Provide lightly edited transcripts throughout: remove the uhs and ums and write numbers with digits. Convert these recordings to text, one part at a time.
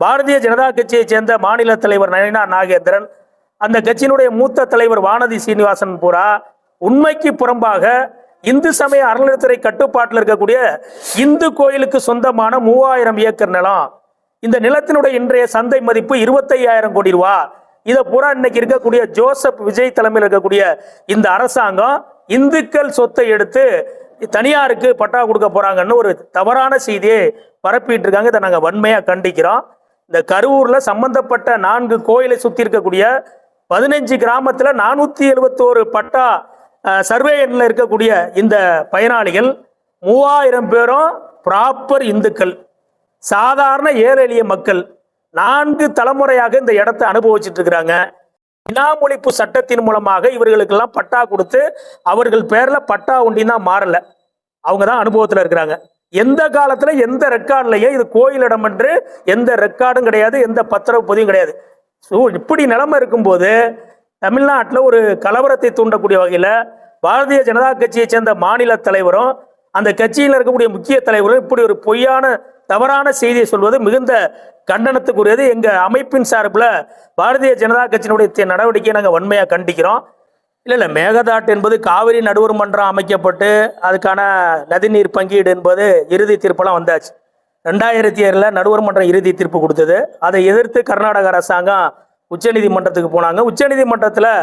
பாரதிய ஜனதா கட்சியைச் சேர்ந்த மாநில தலைவர் நயினார் நாகேந்திரன், அந்த கட்சியினுடைய மூத்த தலைவர் வானதி சீனிவாசன் பூரா உண்மைக்கு புறம்பாக இந்து சமய அறநிலையத்துறை கட்டுப்பாட்டில் இருக்கக்கூடிய இந்து கோயிலுக்கு சொந்தமான 3000 ஏக்கர் நிலம், இந்த நிலத்தினுடைய இன்றைய சந்தை மதிப்பு 25,000 கோடி ரூபா. இதை பூரா இன்னைக்கு இருக்கக்கூடிய ஜோசப் விஜய் தலைமையில் இருக்கக்கூடிய இந்த அரசாங்கம் இந்துக்கள் சொத்தை எடுத்து தனியாருக்கு பட்டா கொடுக்க போறாங்கன்னு ஒரு தவறான செய்தியை பரப்பிட்டு இருக்காங்க. இதை நாங்கள் வன்மையாக கண்டிக்கிறோம். இந்த கரூர்ல சம்பந்தப்பட்ட 4 கோயிலை சுற்றி இருக்கக்கூடிய 15 கிராமத்தில் 471 பட்டா சர்வே எண்ணில் இருக்கக்கூடிய இந்த பயனாளிகள் 3000 பேரும் ப்ராப்பர் இந்துக்கள், சாதாரண ஏழை எளிய மக்கள் 4 தலைமுறையாக இந்த இடத்தை அனுபவிச்சுட்டு இருக்கிறாங்க. இனாமொழிப்பு சட்டத்தின் மூலமாக இவர்களுக்கெல்லாம் பட்டா கொடுத்து அவர்கள் பேர்ல பட்டா ஒண்டினா மாறல, அவங்க தான் அனுபவத்தில் இருக்கிறாங்க. எந்த காலத்துல எந்த ரெக்கார்ட்லையும் இது கோயிலிடம் என்று எந்த ரெக்கார்டும் கிடையாது, எந்த பத்திரவு பதிவும் கிடையாது. ஸோ இப்படி நிலைமை இருக்கும்போது தமிழ்நாட்டில் ஒரு கலவரத்தை தூண்டக்கூடிய வகையில் பாரதிய ஜனதா கட்சியை சேர்ந்த மாநில தலைவரும் அந்த கட்சியில் இருக்கக்கூடிய முக்கிய தலைவரும் இப்படி ஒரு பொய்யான தவறான செய்தியை சொல்வது மிகுந்த கண்டனத்துக்குரியது. எங்கள் அமைப்பின் சார்பில் பாரதிய ஜனதா கட்சியினுடைய நடவடிக்கையை நாங்கள் வன்மையாக கண்டிக்கிறோம். இல்லை மேகதாட்டு என்பது காவிரி நடுவர் மன்றம் அமைக்கப்பட்டு அதுக்கான நதிநீர் பங்கீடு என்பது இறுதி தீர்ப்பெல்லாம் வந்தாச்சு. 2007 நடுவர் மன்றம் இறுதி தீர்ப்பு கொடுத்தது. அதை எதிர்த்து கர்நாடக அரசாங்கம் உச்சநீதிமன்றத்துக்கு போனாங்க. உச்சநீதிமன்றத்தில்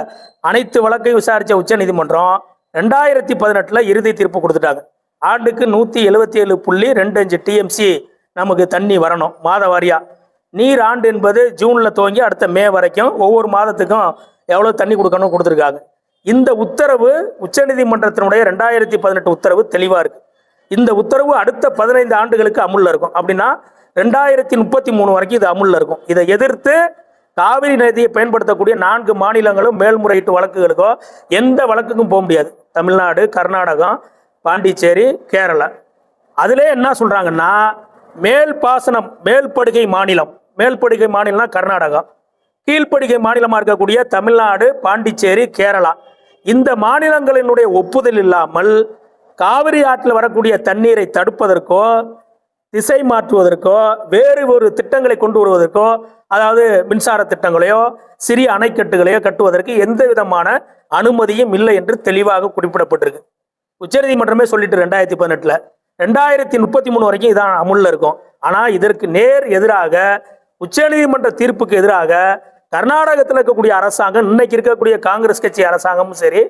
அனைத்து வழக்கையும் விசாரித்த உச்சநீதிமன்றம் 2018 இறுதி தீர்ப்பு கொடுத்துட்டாங்க. ஆண்டுக்கு 177.25 டிஎம்சி நமக்கு தண்ணி வரணும் மாத வாரியா. நீர் ஆண்டு என்பது ஜூனில் துவங்கி அடுத்த மே வரைக்கும் ஒவ்வொரு மாதத்துக்கும் எவ்வளோ தண்ணி கொடுக்கணும் கொடுத்துருக்காங்க. இந்த உத்தரவு உச்சநீதிமன்றத்தினுடைய 2018 உத்தரவு தெளிவாக இருக்குது. இந்த உத்தரவு அடுத்த 15 ஆண்டுகளுக்கு அமுல்ல இருக்கும். அப்படின்னா 2033 வரைக்கும் இது அமுல்ல இருக்கும். இதை எதிர்த்து காவிரி நதியை பயன்படுத்தக்கூடிய 4 மாநிலங்களும் மேல்முறையீட்டு வழக்குகளுக்கோ எந்த வழக்குக்கும் போக முடியாது. தமிழ்நாடு, கர்நாடகம், பாண்டிச்சேரி, கேரளா. அதிலே என்ன சொல்றாங்கன்னா மேல் பாசனம் மேல்படுகை மாநிலம், மேல்படுகை மாநிலம்னா கர்நாடகா, கீழ்ப்படுகை மாநிலமாக இருக்கக்கூடிய தமிழ்நாடு, பாண்டிச்சேரி, கேரளா, இந்த மாநிலங்களினுடைய ஒப்புதல் இல்லாமல் காவிரி ஆற்றில் வரக்கூடிய தண்ணீரை தடுப்பதற்கோ திசை மாற்றுவதற்கோ வேறு ஒரு திட்டங்களை கொண்டு வருவதற்கோ, அதாவது மின்சார திட்டங்களையோ சிறிய அணைக்கட்டுகளையோ கட்டுவதற்கு எந்த விதமான அனுமதியும் இல்லை என்று தெளிவாக குறிப்பிடப்பட்டிருக்கு. உச்சநீதிமன்றமே சொல்லிட்டு 2018 2033 வரைக்கும் இதான் அமுல்ல இருக்கும். ஆனால் இதற்கு நேர் எதிராக உச்சநீதிமன்ற தீர்ப்புக்கு எதிராக கர்நாடகத்தில் இருக்கக்கூடிய அரசாங்கம், இன்னைக்கு இருக்கக்கூடிய காங்கிரஸ் கட்சி அரசாங்கமும் சரி,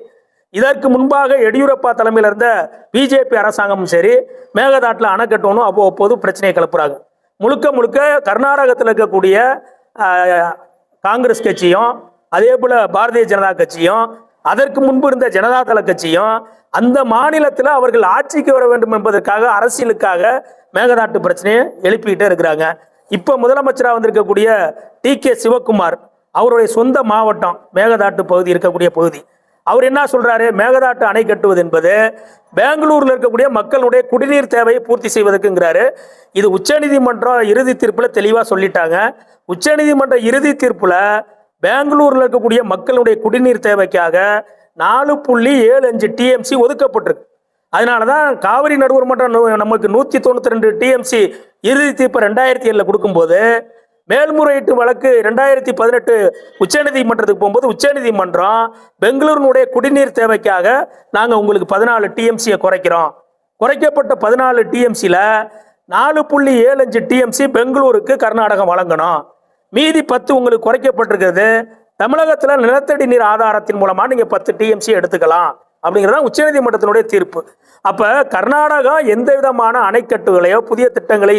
இதற்கு முன்பாக எடியூரப்பா தலைமையில் இருந்த பிஜேபி அரசாங்கமும் சரி, மேகதாட்டில் அணை கட்டணும் அப்போது பிரச்சனையை கிளப்புறாங்க. முழுக்க முழுக்க கர்நாடகத்தில் இருக்கக்கூடிய காங்கிரஸ் கட்சியும் அதே போல பாரதிய ஜனதா கட்சியும் அதற்கு முன்பு இருந்த ஜனதாதள கட்சியும் அந்த மாநிலத்தில் அவர்கள் ஆட்சிக்கு வர வேண்டும் என்பதற்காக அரசியலுக்காக மேகதாட்டு பிரச்சனையை எழுப்பிக்கிட்டே இருக்கிறாங்க. இப்போ முதலமைச்சராக வந்திருக்கக்கூடிய டி.கே. சிவக்குமார், அவருடைய சொந்த மாவட்டம் மேகதாட்டு பகுதி இருக்கக்கூடிய பகுதி, அவர் என்ன சொல்றாரு, மேகதாட்டு அணை கட்டுவது என்பது பெங்களூர்ல இருக்கக்கூடிய மக்களுடைய குடிநீர் தேவையை பூர்த்தி செய்வதற்குங்கிறாரு. இது உச்சநீதிமன்றம் இறுதி தீர்ப்புல தெளிவா சொல்லிட்டாங்க. உச்சநீதிமன்ற இறுதி தீர்ப்புல பெங்களூர்ல இருக்கக்கூடிய மக்களுடைய குடிநீர் தேவைக்காக 4.75 டிஎம்சி ஒதுக்கப்பட்டிருக்கு. அதனாலதான் காவிரி நடுவர் மன்றம் நமக்கு 192 டிஎம்சி இறுதி தீர்ப்பு 2007 கொடுக்கும்போது மேல்முறையீட்டு வழக்கு 2018 உச்சநீதிமன்றத்துக்கு போகும்போது உச்சநீதிமன்றம் பெங்களூருனுடைய குடிநீர் தேவைக்காக நாங்கள் உங்களுக்கு 14 டிஎம்சியை குறைக்கிறோம், குறைக்கப்பட்ட 14 டிஎம்சியில் 4.75 டிஎம்சி பெங்களூருக்கு கர்நாடகம் வழங்கணும், மீதி 10 உங்களுக்கு குறைக்கப்பட்டிருக்கிறது, தமிழகத்தில் நிலத்தடி நீர் ஆதாரத்தின் மூலமாக நீங்கள் 10 டிஎம்சி எடுத்துக்கலாம் அப்படிங்கிறதான் உச்சநீதிமன்றத்தினுடைய தீர்ப்பு. அப்போ கர்நாடகம் எந்த விதமான அணைக்கட்டுகளையோ புதிய திட்டங்களை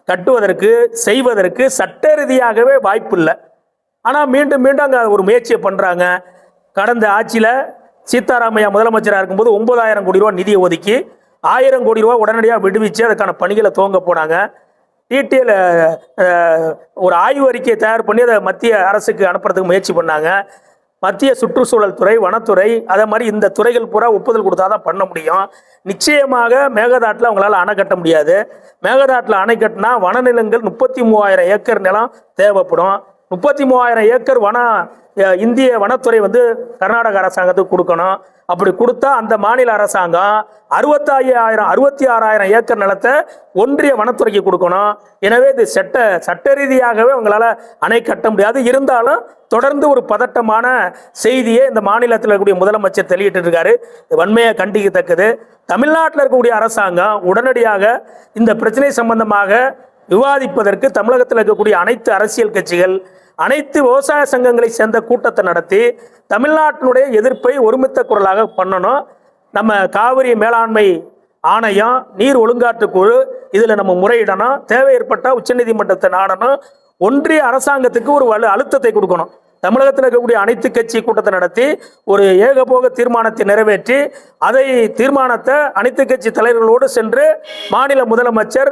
கட்டுவதற்கு செய்வதற்கு சட்ட ரீதியாகவே வாய்ப்பு இல்லை. ஆனால் மீண்டும் மீண்டும் அங்கே ஒரு முயற்சியை பண்ணுறாங்க. கடந்த ஆட்சியில் சீதாராமையா முதலமைச்சராக இருக்கும்போது 9,000 கோடி ரூபா நிதியை ஒதுக்கி 1000 கோடி ரூபா உடனடியாக விடுவிச்சு அதுக்கான பணிகளை துவங்க போனாங்க. டீட்டெயில் ஒரு ஆய்வு அறிக்கையை தயார் பண்ணி அதை மத்திய அரசுக்கு அனுப்புறதுக்கு முயற்சி பண்ணாங்க. மத்திய சுற்றுச்சூழல் துறை, வனத்துறை, அதே மாதிரி இந்த துறைகள் பூரா ஒப்புதல் கொடுத்தா தான் பண்ண முடியும். நிச்சயமாக மேகதாட்டில் அவங்களால அணை கட்ட முடியாது. மேகதாட்டில் அணை கட்டினா வனநிலங்கள் 33,000 ஏக்கர் நிலம் தேவைப்படும். 33,000 ஏக்கர் இந்திய வனத்துறை வந்து கர்நாடக அரசாங்கத்துக்கு கொடுக்கணும். அப்படி கொடுத்தா அந்த மாநில அரசாங்கம் 66,000 ஏக்கர் நிலத்தை ஒன்றிய வனத்துறைக்கு கொடுக்கணும். எனவே இது சட்ட ரீதியாகவே அவங்களால அணை கட்ட முடியாது. இருந்தாலும் தொடர்ந்து ஒரு பதட்டமான செய்தியை இந்த மாநிலத்தில் இருக்கக்கூடிய முதலமைச்சர் வெளியிட்டு இருக்காரு. வன்மையை கண்டிக்கத்தக்கது. தமிழ்நாட்டில் இருக்கக்கூடிய அரசாங்கம் உடனடியாக இந்த பிரச்சனை சம்பந்தமாக விவாதிப்பதற்கு தமிழகத்தில் இருக்கக்கூடிய அனைத்து அரசியல் கட்சிகள், அனைத்து விவசாய சங்கங்களை சேர்ந்த கூட்டத்தை நடத்தி தமிழ்நாட்டினுடைய எதிர்ப்பை ஒருமித்த குரலாக பண்ணணும். நம்ம காவிரி மேலாண்மை ஆணையம், நீர் ஒழுங்காற்று குழு, இதில் நம்ம முறையிடணும். தேவை ஏற்பட்டால் உச்சநீதிமன்றத்தை நாடணும். ஒன்றிய அரசாங்கத்துக்கு ஒரு அழுத்தத்தை கொடுக்கணும். தமிழகத்தில் இருக்கக்கூடிய அனைத்து கட்சி கூட்டத்தை நடத்தி ஒரு ஏகபோக தீர்மானத்தை நிறைவேற்றி தீர்மானத்தை அனைத்து கட்சி தலைவர்களோடு சென்று மாநில முதலமைச்சர்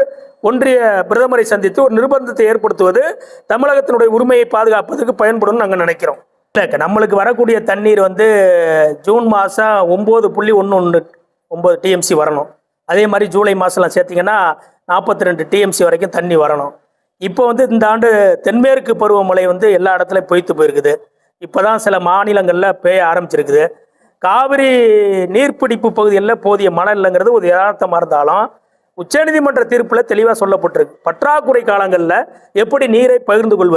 ஒன்றிய பிரதமரை சந்தித்து ஒரு நிர்பந்தத்தை ஏற்படுத்துவது தமிழகத்தினுடைய உரிமையை பாதுகாப்பதற்கு பயன்படும் நாங்கள் நினைக்கிறோம். நம்மளுக்கு வரக்கூடிய தண்ணீர் வந்து ஜூன் மாதம் 9.19 டிஎம்சி வரணும். அதே மாதிரி ஜூலை மாதம்லாம் சேர்த்திங்கன்னா 42 டிஎம்சி வரைக்கும் தண்ணி வரணும். இப்போ வந்து இந்த ஆண்டு தென்மேற்கு பருவமழை வந்து எல்லா இடத்துலையும் பொய்த்து போயிருக்குது. இப்போ தான் சில மாநிலங்களில் பெய்ய ஆரம்பிச்சிருக்குது. காவிரி நீர்பிடிப்பு பகுதிகளில் போதிய மழை இல்லைங்கிறது ஒரு யதார்த்தமாக இருந்தாலும் உச்சநீதிமன்ற தீர்ப்பில் தெளிவாக சொல்லப்பட்டிருக்கு. பற்றாக்குறை காலங்களில் எப்படி நீரை பகிர்ந்து கொள்வது.